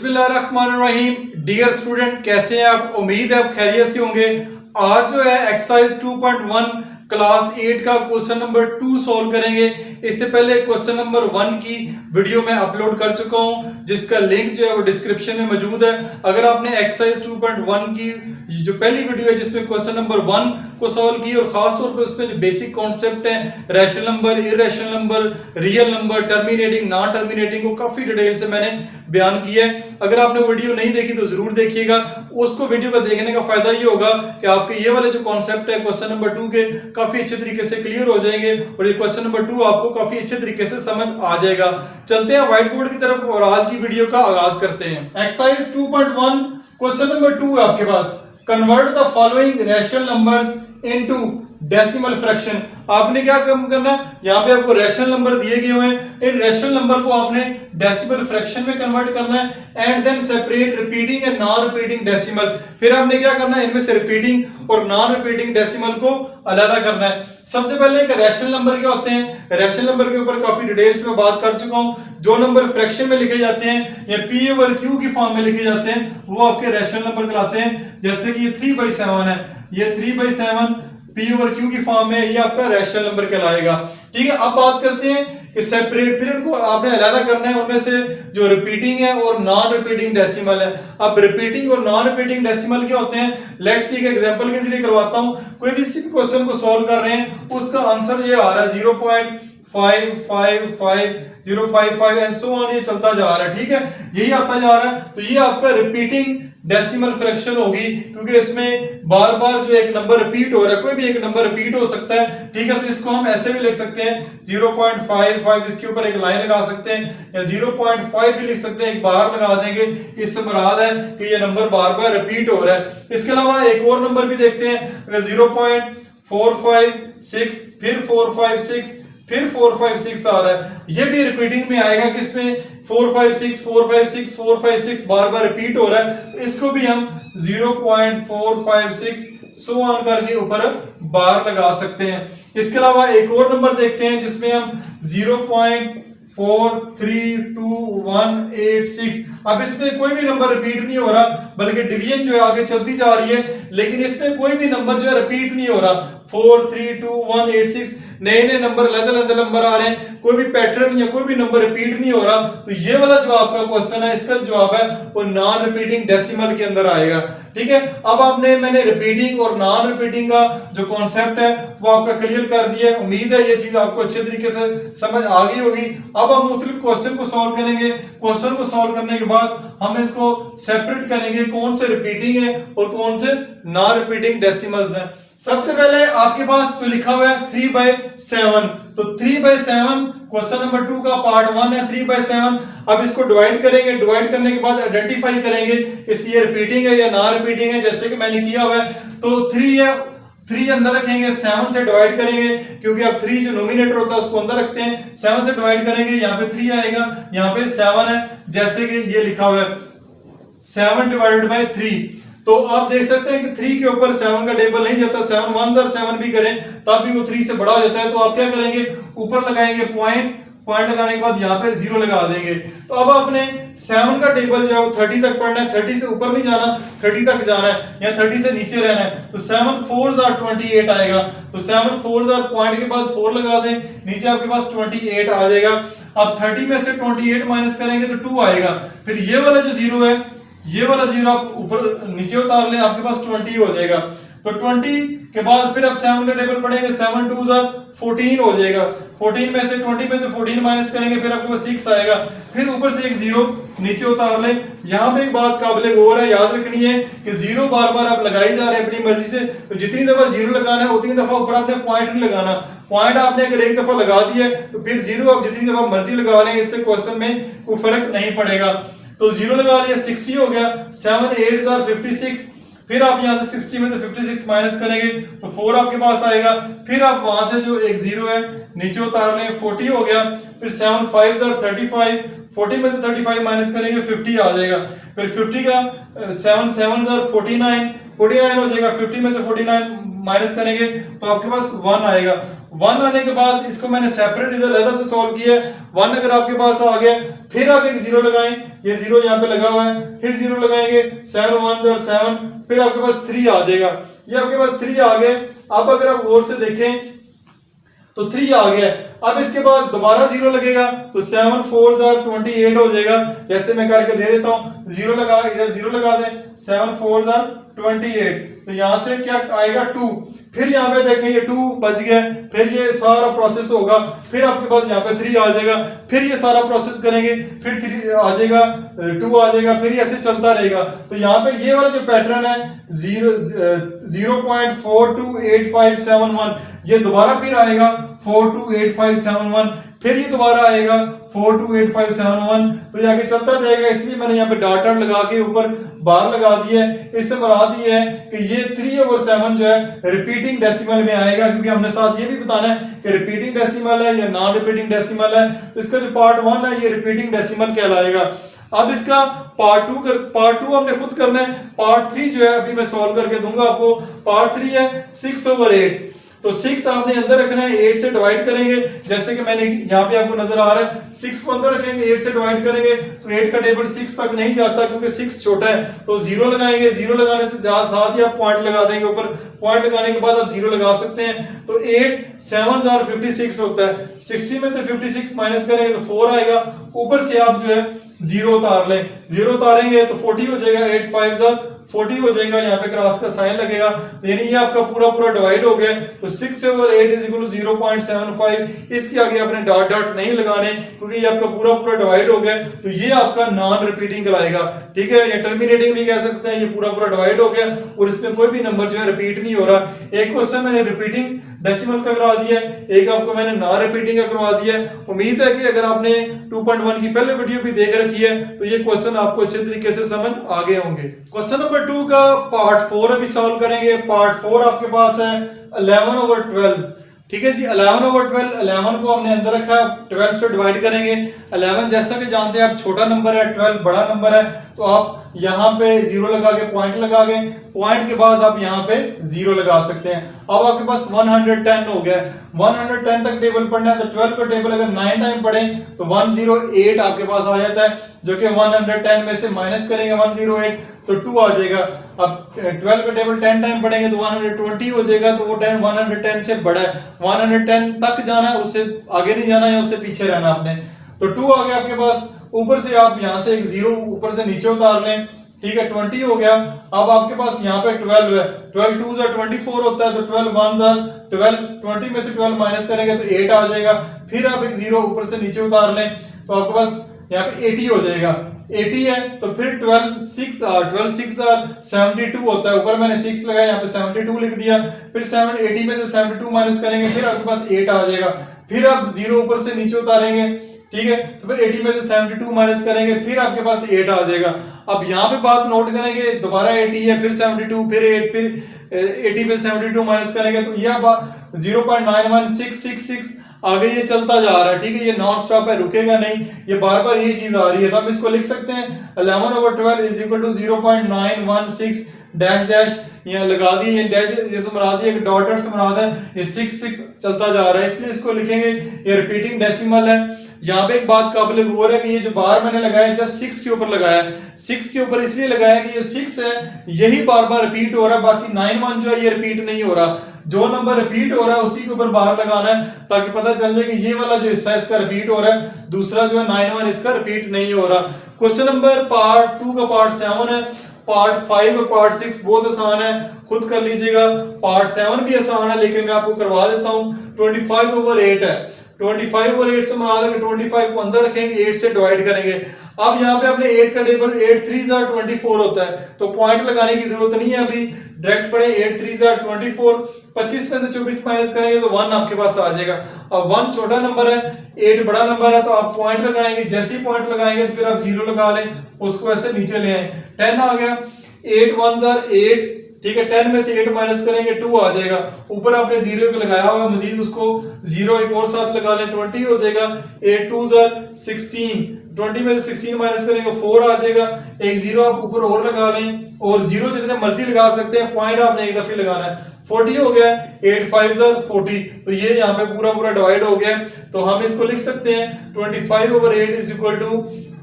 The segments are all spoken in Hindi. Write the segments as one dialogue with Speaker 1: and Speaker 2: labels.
Speaker 1: बिस्मिल्लाहिर्रहमानिर्रहीम। डियर स्टूडेंट, कैसे हैं आप? उम्मीद है आप खैरियत से होंगे। आज जो है एक्सरसाइज 2.1 क्लास 8 का क्वेश्चन नंबर 2 सॉल्व करेंगे। इससे पहले क्वेश्चन नंबर 1 की वीडियो मैं अपलोड कर चुका हूं, जिसका लिंक जो है वो डिस्क्रिप्शन में मौजूद है। अगर आपने एक्सरसाइज 2.1 की जो पहली वीडियो है जिसमें क्वेश्चन नंबर 1 को सॉल्व की और खास तौर पर उसमें जो बेसिक कॉन्सेप्ट है rational number, irrational number, real number, terminating, non terminating को काफी डिटेल से मैंने बयान किया है। अगर आपने वीडियो नहीं देखी तो जरूर देखिएगा। उसको वीडियो को देखने का फायदा ये होगा कि आपके ये वाले जो कॉन्सेप्ट है क्वेश्चन नंबर 2 के काफी अच्छे तरीके से क्लियर हो जाएंगे और ये क्वेश्चन नंबर 2 आपको काफी अच्छे तरीके से समझ आ जाएगा। चलते हैं व्हाइट बोर्ड की तरफ और आज की वीडियो का आगाज करते हैं। एक्सरसाइज 2.1 क्वेश्चन नंबर 2 है आपके पास। Convert the following rational numbers into decimal fraction. आपने क्या करना है, यहाँ पे आपको रैशनल नंबर दिए गए हुए हैं, इन रैशनल नंबर को आपने डेसिमल फ्रैक्शन में कन्वर्ट करना है and then separate repeating and non repeating decimal. फिर आपने क्या करना है, इनमें से रिपीटिंग और नॉन रिपीटिंग डेसिमल को अलग करना है। सबसे पहले एक रैशनल नंबर क्या होते हैं, रैशनल नंबर के ऊपर काफी डिटेल्स में बात कर चुका हूं। जो नंबर फ्रैक्शन में लिखे जाते हैं या पी ओवर क्यू की फॉर्म में लिखे जाते हैं वो आपके रैशनल नंबर कहलाते हैं। जैसे कि ये 3/7 है, ये 3/7 पी ओवर क्यू की फॉर्म में, ये आपका रैशनल नंबर कहलाएगा। ठीक है, अब बात करते हैं कि सेपरेट, फिर इनको आपने अलग करना है उनमें से जो रिपीटिंग है और नॉन रिपीटिंग डेसिमल है। अब रिपीटिंग और नॉन रिपीटिंग डेसिमल क्या होते हैं, लेट्स सी एक एग्जांपल के जरिए करवाता हूं। कोई भी क्वेश्चन को सॉल्व कर रहे हैं उसका आंसर ये आ रहा है 0.555055 एंड सो ऑन, ये चलता जा रहा है। ठीक है, यही आता जा रहा है, तो ये आपका रिपीटिंग डेसिमल फ्रैक्शन होगी क्योंकि इसमें बार बार जो एक नंबर रिपीट हो रहा है, कोई भी एक नंबर रिपीट हो सकता है। ठीक है, तो इसको हम ऐसे भी लिख सकते हैं 0.55, इसके ऊपर एक लाइन लगा सकते हैं या 0.5 भी लिख सकते हैं, एक बार लगा देंगे। इससे मुराद है कि ये नंबर बार बार रिपीट हो रहा है। इसके अलावा एक और नंबर भी देखते हैं, अगर 0.456 फिर 456 फिर 456 आ रहा है, ये भी रिपीटिंग में आएगा। किसमें 456 456 456 बार बार रिपीट हो रहा है, तो इसको भी हम 0.456 सो ऑन करके ऊपर बार लगा सकते हैं। इसके अलावा एक और नंबर देखते हैं जिसमें हम 0.432186, अब इसमें कोई भी नंबर रिपीट नहीं हो रहा बल्कि डिवीजन जो है आगे चलती जा रही है, लेकिन इसमें कोई भी नंबर जो है रिपीट नहीं हो रहा। 432186 नए नए नंबर, अलग नंबर आ रहे हैं, कोई भी पैटर्न या कोई भी नंबर रिपीट नहीं हो रहा। तो ये वाला जो आपका क्वेश्चन है इसका जवाब है वो नॉन रिपीटिंग डेसिमल के अंदर आएगा। ठीक है, अब मैंने रिपीटिंग और नॉन रिपीटिंग का जो कॉन्सेप्ट है वो आपका क्लियर कर दिया है। उम्मीद है ये चीज आपको अच्छे तरीके से समझ आ गई होगी। अब हम मुख्तलिफ क्वेश्चन को सॉल्व करेंगे। क्वेश्चन को सॉल्व करने के बाद हम इसको सेपरेट करेंगे, कौन से रिपीटिंग है और कौन से नॉन रिपीटिंग डेसिमल्स हैं। सबसे पहले आपके पास जो लिखा हुआ है 3/7, तो 3/7 क्वेश्चन नंबर 2 का पार्ट 1 है 3/7। अब इसको डिवाइड करेंगे, डिवाइड करने के बाद आइडेंटिफाई करेंगे इस ये रिपीटिंग है या नॉन रिपीटिंग है, जैसे कि मैंने किया हुआ है। तो 3 है, 3 अंदर रखेंगे, 7 से डिवाइड करेंगे क्योंकि अब 3 जो नोमिनेटर होता है उसको अंदर रखते हैं, 7 से डिवाइड करेंगे, यहाँ पे 3 आएगा, यहाँ पे 7 है, जैसे कि ये लिखा हुआ है 7/3। तो आप देख सकते हैं कि 3 के ऊपर 7 का टेबल नहीं जाता, 7 1 और 7 भी करें तब भी वो 3 से बड़ा हो जाता है। तो आप क्या करेंगे, ऊपर लगाएंगे पॉइंट, पॉइंट लगाने के बाद यहाँ पे 0 लगा देंगे। तो अब आपने 7 का टेबल जो है 30 तक पढ़ना है, 30 से ऊपर नहीं जाना, 30 तक जाना है या 30 से नीचे रहना है। तो 7 4s are 28 आएगा, तो 7 4s are पॉइंट के बाद 4 लगा दें, नीचे आपके पास 28 आ जाएगा। अब 30 में से 28 माइनस करेंगे तो 2 आएगा। फिर ये वाला जो 0 है, ये वाला 0 आप ऊपर नीचे उतार लें, आपके पास 20 हो जाएगा। तो 20 के बाद फिर आप 7 का टेबल पढ़ेंगे, 7 2s are 14 हो जाएगा। 14 में से 20 में से 14 माइनस करेंगे, फिर आपके पास 6 आएगा। फिर ऊपर से एक 0 नीचे उतार लें। यहाँ पे एक बात काबिल गौर है, याद रखनी है कि 0 बार बार आप लगाई जा रहे हैं अपनी मर्जी से, तो जितनी दफा 0 लगाना है उतनी दफा ऊपर आपने पॉइंट नहीं लगाना। पॉइंट आपने अगर एक दफा लगा दिया तो फिर 0 आप जितनी दफा मर्जी लगा लें, इससे क्वेश्चन में कोई फर्क नहीं पड़ेगा। तो 0 लगा लिया, 60 हो गया, 7 8s are 56। फिर आप यहां से 60 में से 56 माइनस करेंगे तो 4 आपके पास आएगा। फिर आप वहां से जो एक 0 है नीचे उतार लें, 40 हो गया। फिर 7 5s are 35, 40 में से 35 माइनस करेंगे 50 आ जाएगा। फिर 50 का 7 7s are 49, 49 हो जाएगा। 50 में से 49 माइनस करेंगे तो आपके पास 1 आएगा। 1 आने के बाद इसको मैंने सेपरेट इधर अलग से सॉल्व किया है। 1 अगर आपके पास आ गया फिर आप एक जीरो लगाएं, ये जीरो यहाँ पे लगा हुआ है, फिर जीरो लगाएंगे, 7 1 और 7, फिर आपके पास 3 आ जाएगा, ये आपके पास 3 आ गए। अब अगर आप गौर से देखें तो 3 आ गया। अब इसके बाद दोबारा जीरो लगेगा तो 7 4 28 हो जाएगा। जैसे मैं करके दे देता हूं, जीरो लगा, इधर जीरो लगा दें, 7 4 28, तो यहां से क्या आएगा 2, फिर यहाँ पे देखें ये 2 बच गया, फिर ये सारा प्रोसेस होगा, फिर आपके पास यहाँ पे 3 आ जाएगा, फिर ये सारा प्रोसेस करेंगे, फिर 3 आ जाएगा, 2 आ जाएगा, फिर ऐसे चलता रहेगा। तो यहाँ पे ये वाला जो पैटर्न है 0.428571, ये दोबारा फिर आएगा 428571, फिर ये दोबारा आएगा 428571, तो ये आगे चलता जाएगा। इसलिए मैंने यहाँ पे डॉट डॉट लगा के ऊपर बार लगा दिया है। इससे मुराद ये है कि ये 3/7 जो है रिपीटिंग डेसिमल में आएगा, क्योंकि हमने साथ ये भी बताना है कि रिपीटिंग डेसिमल है या नॉन रिपीटिंग डेसिमल है। तो इसका जो पार्ट 1 है ये रिपीटिंग डेसिमल कहलाएगा। अब इसका पार्ट 2 हमने खुद करना है। पार्ट 3 जो है अभी मैं सॉल्व करके दूंगा आपको। पार्ट 3 है 6/8, तो 6 आपने अंदर रखना है, 8 से डिवाइड करेंगे, जैसे कि मैंने यहाँ पे आपको नजर आ रहा है, 6 को अंदर रखेंगे, 8 से डिवाइड करेंगे तो 8 का टेबल 6 तक नहीं जाता क्योंकि 6 छोटा है, तो जीरो लगाएंगे, जीरो लगाने से साथ ही आप पॉइंट लगा देंगे ऊपर, पॉइंट लगाने के बाद आप जीरो लगा सकते हैं। तो 8 7 56 होता है, 60 में से 56 माइनस करेंगे तो 4 आएगा, ऊपर से आप जो है जीरो उतार लें, जीरो उतारेंगे तो 40 हो जाएगा, 8 5 40 हो जाएगा, यहाँ पे क्रॉस का साइन लगेगा, यानी ये आपका पूरा डिवाइड हो गया। तो 6/8 = 0.75, इसके आगे आपने डॉट डॉट नहीं लगाने क्योंकि ये आपका पूरा डिवाइड हो गया, तो ये आपका नॉन रिपीटिंग कहलाएगा। ठीक है, ये टर्मिनेटिंग भी कह सकते हैं, ये पूरा डिवाइड हो गया और इसमें कोई भी नंबर जो है रिपीट नहीं हो रहा। एक क्वेश्चन मैंने रिपीटिंग डेसिमल का करवा दिया है, एक आपको मैंने नॉन रिपीटिंग का करवा दिया है। उम्मीद है कि अगर आपने 2.1 की पहले वीडियो भी देख रखी है तो ये क्वेश्चन आपको अच्छे तरीके से समझ आ गए होंगे। क्वेश्चन नंबर 2 का पार्ट 4 अभी सॉल्व करेंगे। पार्ट 4 आपके पास है 11/12। ठीक है जी, 11/12, 11 को हमने अंदर रखा, 12 से डिवाइड करेंगे। 11 जैसा कि जानते हैं आप छोटा नंबर है, 12 बड़ा नंबर है, तो आप यहाँ पे जीरो लगा के पॉइंट लगा गए, पॉइंट के बाद आप यहाँ पे जीरो लगा सकते हैं। अब आपके पास 110 हो गया, 110 तक टेबल पढ़ना है तो 12 का टेबल अगर 9 टाइम पढ़ें तो 108 आपके पास आ जाता है, जो कि 110 में से माइनस करेंगे 108 तो 2 आ जाएगा। अब 12 का टेबल 10 टाइम पढ़ेंगे तो 120 हो जाएगा, तो वो 110 से बड़ा है, 110 तक जाना है, उससे आगे नहीं जाना है, उससे पीछे रहना आपने। तो 2 आ गया आपके पास, ऊपर से आप यहाँ से एक जीरो ऊपर से नीचे उतार लें। ठीक है, 20 हो गया। अब आपके पास यहाँ पे 12 है, 12 2 24 होता है, तो 12 1 12, 20 में से 12 माइनस करेंगे तो 8 आ जाएगा। फिर आप एक जीरो ऊपर से नीचे उतार लें तो आपके पास यहाँ पे 80 हो जाएगा, 80 है तो फिर 12 6 72 होता है, ऊपर मैंने 6 लगाया, यहाँ पे 72 लिख दिया। फिर 80 में से 72 माइनस करेंगे, फिर आपके पास 8 आ जाएगा। फिर आप जीरो ऊपर से नीचे उतारेंगे, ठीक है, तो फिर 80 में से 72 माइनस करेंगे, फिर आपके पास 8 आ जाएगा। अब यहाँ पे बात नोट करेंगे, दोबारा 80 है, फिर 72, फिर 8, फिर 80 में 72 माइनस करेंगे तो यह 0.91666 आगे ये चलता जा रहा है। ठीक है, ये नॉन स्टॉप है, रुकेगा नहीं, ये बार बार ये चीज आ रही है। तो हम इसको लिख सकते हैं 11/12 = 0.916 डैश डैश यहाँ लगा दिए, ये डैश जैसे मुराद है, डॉट डॉट से मुराद है, ये 6 चलता जा रहा है, इसलिए इसको लिखेंगे, ये रिपीटिंग डेसिमल है। यहाँ पे एक बात काबिल गौर है कि ये जो बार मैंने लगाया जस्ट 6 के ऊपर लगाया है, 6 के ऊपर इसलिए लगाया कि ये 6 है, यही बार बार रिपीट हो रहा है, बाकी 9 1 जो है ये रिपीट नहीं हो रहा। जो नंबर रिपीट हो रहा है उसी के ऊपर बार लगाना है ताकि पता चल जाए कि ये वाला जो हिस्सा है इसका रिपीट हो रहा है, दूसरा जो है 9 1 इसका रिपीट नहीं हो रहा। क्वेश्चन नंबर पार्ट 2 का पार्ट 7 है। पार्ट 5 और पार्ट 6 बहुत आसान है, खुद कर लीजिएगा। पार्ट 7 भी आसान है लेकिन मैं आपको करवा देता हूँ। 25/8 है, 25/8 से मुराद है कि 25 को अंदर रखेंगे, 8 से डिवाइड करेंगे। अब यहाँ पे अपने 8 का टेबल 8 3 24 होता है, तो पॉइंट लगाने की जरूरत नहीं है, अभी डायरेक्ट पढ़े 8 3 24, 25 में से 24 माइनस करेंगे तो 1 आपके पास आ जाएगा। अब 1 छोटा नंबर है, 8 बड़ा नंबर है, तो आप पॉइंट लगाएंगे, जैसे ही पॉइंट लगाएंगे तो फिर आप जीरो लगा लें, उसको ऐसे नीचे ले आए, 10 आ गया। 8 1 8, ठीक है, 10 में से 8 माइनस करेंगे 2 आ जाएगा, ऊपर आपने 0 को लगाया हुआ मजीद उसको 0 एक और साथ लगा लें 20 हो जाएगा, 8 2 16, 20 में से 16 माइनस करेंगे 4 आ जाएगा, एक 0 आप ऊपर और लगा लें और 0 जितने मर्जी लगा सकते हैं, पॉइंट आपने एक दफे लगाना है, 40 हो गया, 8 5 40, तो ये यहाँ पे पूरा पूरा डिवाइड हो गया। तो हम इसको लिख सकते हैं 25/8 इज इक्वल टू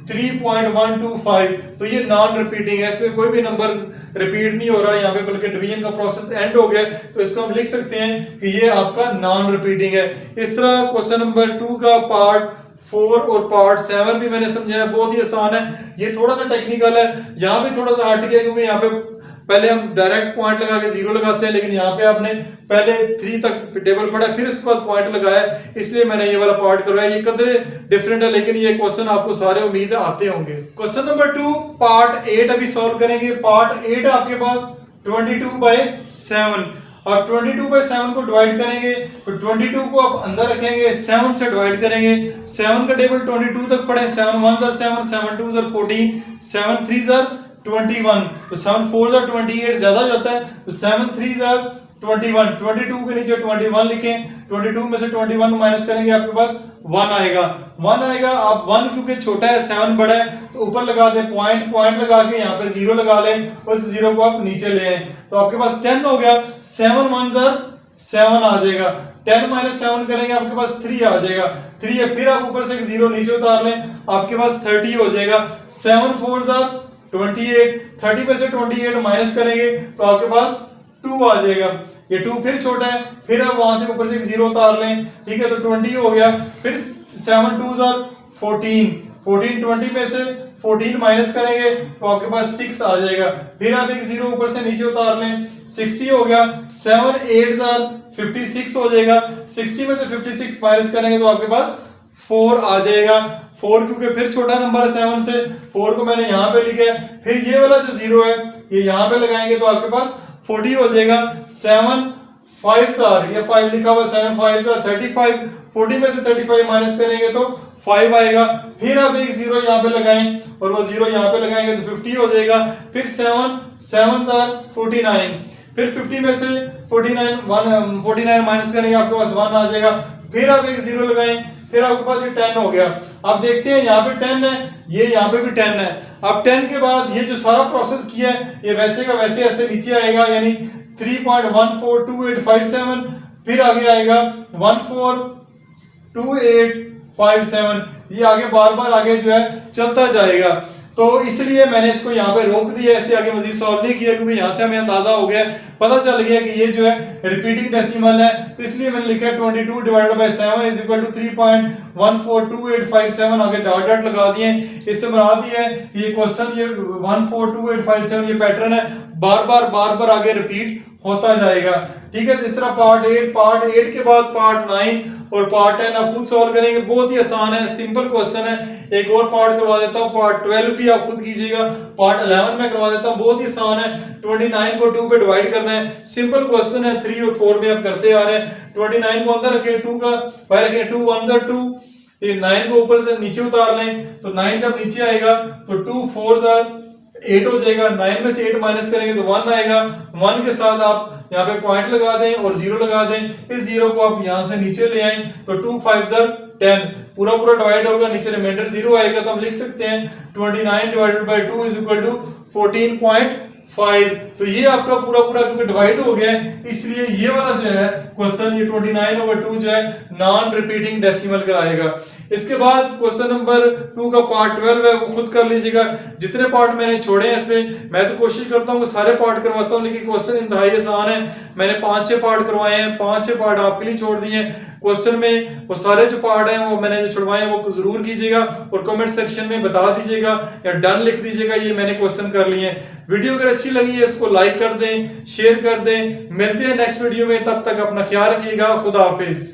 Speaker 1: 3.125। तो ये नॉन रिपीटिंग है, इसमें कोई भी नंबर रिपीट नहीं हो रहा यहाँ पे, बल्कि डिवीजन का प्रोसेस एंड हो गया, तो इसको हम लिख सकते हैं कि ये आपका नॉन रिपीटिंग है। इस तरह क्वेश्चन नंबर 2 का पार्ट 4 और पार्ट 7 भी मैंने समझाया, बहुत ही आसान है। ये थोड़ा सा टेक्निकल है, यहाँ भी थोड़ा सा हट गया, क्योंकि यहाँ पे पहले हम डायरेक्ट पॉइंट लगा के 0 लगाते हैं, लेकिन यहाँ पे आपने पहले 3 तक टेबल पढ़ा फिर उसके बाद पॉइंट लगाया, इसलिए मैंने ये वाला पार्ट करवाया। ये कदरे डिफरेंट है, लेकिन ये क्वेश्चन आपको सारे उम्मीद आते होंगे। क्वेश्चन नंबर 2 पार्ट 8 अभी सॉल्व करेंगे। पार्ट 8 आपके पास 22/7 और 22/7 को डिवाइड करेंगे, तो 22 को आप अंदर रखेंगे, 7 से डिवाइड करेंगे, 7 का टेबल 22 तक पढ़े, 7 1 7 7 2 14, 7 3 21, तो 7 4 28 ज्यादा हो जाता है, तो 7 3 21, 22 के नीचे 21 लिखें, 22 में से 21 माइनस करेंगे आपके पास 1 आएगा, 1 आएगा। आप 1 क्योंकि छोटा है 7 बड़ा है, तो ऊपर लगा दें पॉइंट, पॉइंट लगा के यहाँ पे 0 लगा लें, उस 0 को आप नीचे ले आए, तो आपके पास 10 हो गया, 7 1 7 आ जाएगा, 10 माइनस 7 करेंगे आपके पास 3 आ जाएगा, 3 है, फिर आप ऊपर से 0 नीचे उतार लें, आपके पास 30 हो जाएगा, 7 4 28, 30 में से 28 माइनस करेंगे तो आपके पास 2 आ जाएगा, ये 2 फिर छोटा है, फिर आप वहां से ऊपर से 0 उतार लें, ठीक है, तो 20 हो गया, फिर 7 2 14, 14 20 में से 14 माइनस करेंगे तो आपके पास 6 आ जाएगा, फिर आप एक 0 ऊपर से नीचे उतार लें, 60 हो गया, 7 8 56 हो जाएगा, 60 में से 56 माइनस करेंगे तो आपके पास 4 आ जाएगा, 4 क्योंकि फिर छोटा नंबर है 7 से, 4 को मैंने यहाँ पे लिखा है, फिर ये वाला जो 0 है ये यहाँ पे लगाएंगे तो आपके पास 40 हो जाएगा, 7 5 ये 5 लिखा हुआ, 7 5 35, 40 में से 35 माइनस करेंगे तो 5 आएगा, फिर आप एक 0 यहाँ पे लगाएं और वो 0 यहाँ पे लगाएंगे तो 50 हो जाएगा, फिर 7 7 49, फिर 50 में से 49 माइनस करेंगे आपके पास 1 आ जाएगा, फिर आप एक 0 लगाएं, फिर आपके पास ये 10 हो गया। अब देखते हैं यहाँ पे 10 है, ये यहाँ पे भी 10 है। अब 10 के बाद ये जो सारा प्रोसेस किया है ये वैसे का वैसे ऐसे नीचे आएगा, यानी 3.142857, फिर आगे आएगा 142857, ये आगे बार बार आगे जो है चलता जाएगा। तो इसलिए मैंने इसको यहाँ पे रोक दिया, ऐसे आगे मजीद सॉल्व नहीं किया, क्योंकि यहाँ से हमें अंदाजा हो गया, पता चल गया कि ये जो है रिपीटिंग डेसिमल है, तो इसलिए मैंने लिखा है 22/7 इज इक्वल टू 3.142857, आगे डॉट डॉट लगा दिए। इससे मुराद ये है ये क्वेश्चन, ये 142857 ये पैटर्न है, बार बार आगे रिपीट होता जाएगा, ठीक है। इस तरह पार्ट 8 के बाद पार्ट 9 और पार्ट 10 आप खुद सॉल्व करेंगे, बहुत ही आसान है, सिंपल क्वेश्चन है। एक और पार्ट करवा देता हूँ, पार्ट 12 भी आप खुद कीजिएगा, पार्ट 11 में करवा देता हूँ, बहुत ही आसान है। 29 को 2 पे डिवाइड करना है, सिंपल क्वेश्चन है, 3 और 4 में आप करते आ रहे हैं। 29 को अंदर रखें, 2 का बाहर रखें, 2 1 2, ये 9 को ऊपर से नीचे उतार लें, तो 9 जब नीचे आएगा तो 2 4 8 हो जाएगा, 9 में से 8 माइनस करेंगे तो 1 आएगा, 1 के साथ आप यहाँ पे पॉइंट लगा दें और 0 लगा दें, इस 0 को आप यहाँ से नीचे ले आए तो 2 5 10, पूरा डिवाइड होगा, नीचे रिमाइंडर 0 आएगा, तो हम लिख सकते हैं 29/2 इज इक्वल टू 14.5। तो ये आपका पूरा क्योंकि डिवाइड हो गया है, इसलिए ये वाला जो है क्वेश्चन, ये 29/2 जो है नॉन रिपीटिंग डेसिमल कराएगा। इसके बाद क्वेश्चन नंबर 2 का पार्ट 12 है, वो खुद कर लीजिएगा। जितने पार्ट मैंने छोड़े हैं इसमें, मैं तो कोशिश करता हूँ कि सारे पार्ट करवाता हूँ, लेकिन क्वेश्चन इंतहाई आसान है। मैंने 5-6 पार्ट करवाए हैं, 5-6 पार्ट आपके लिए छोड़ दिए हैं। क्वेश्चन में वो सारे जो पार्ट हैं वो मैंने जो छुड़वाए हैं वो जरूर कीजिएगा और कमेंट सेक्शन में बता दीजिएगा या डन लिख दीजिएगा, ये मैंने क्वेश्चन कर लिए हैं। वीडियो अगर अच्छी लगी है इसको लाइक कर दें, शेयर कर दें। मिलते हैं नेक्स्ट वीडियो में, तब तक अपना ख्याल रखिएगा। खुदा हाफिज।